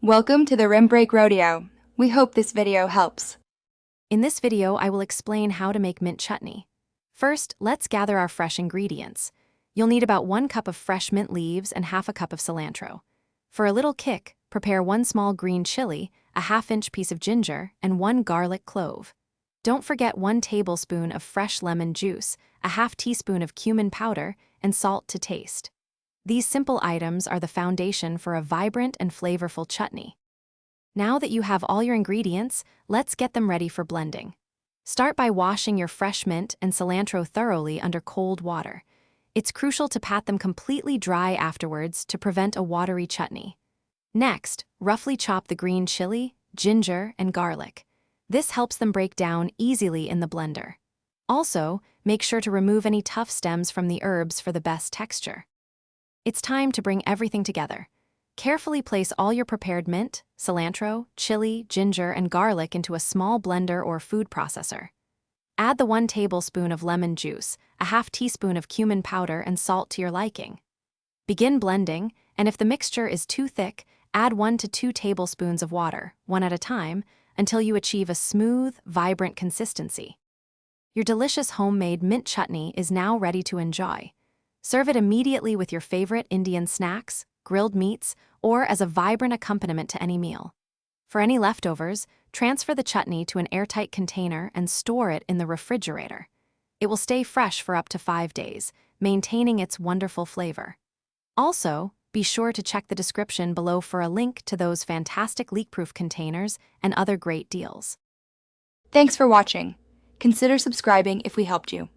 Welcome to the Rim Break Rodeo. We hope this video helps. In this video, I will explain how to make mint chutney. First, let's gather our fresh ingredients. You'll need about 1 cup of fresh mint leaves and half a cup of cilantro. For a little kick, prepare 1 small green chili, a 1/2-inch piece of ginger, and 1 garlic clove. Don't forget 1 tablespoon of fresh lemon juice, a 1/2 teaspoon of cumin powder, and salt to taste. These simple items are the foundation for a vibrant and flavorful chutney. Now that you have all your ingredients, let's get them ready for blending. Start by washing your fresh mint and cilantro thoroughly under cold water. It's crucial to pat them completely dry afterwards to prevent a watery chutney. Next, roughly chop the green chili, ginger, and garlic. This helps them break down easily in the blender. Also, make sure to remove any tough stems from the herbs for the best texture. It's time to bring everything together. Carefully place all your prepared mint, cilantro, chili, ginger, and garlic into a small blender or food processor. Add the 1 tablespoon of lemon juice, a 1/2 teaspoon of cumin powder, and salt to your liking. Begin blending, and if the mixture is too thick, add 1 to 2 tablespoons of water, one at a time, until you achieve a smooth, vibrant consistency. Your delicious homemade mint chutney is now ready to enjoy. Serve it immediately with your favorite Indian snacks, grilled meats, or as a vibrant accompaniment to any meal. For any leftovers, transfer the chutney to an airtight container and store it in the refrigerator. It will stay fresh for up to 5 days, maintaining its wonderful flavor. Also, be sure to check the description below for a link to those fantastic leak-proof containers and other great deals. Thanks for watching. Consider subscribing if we helped you.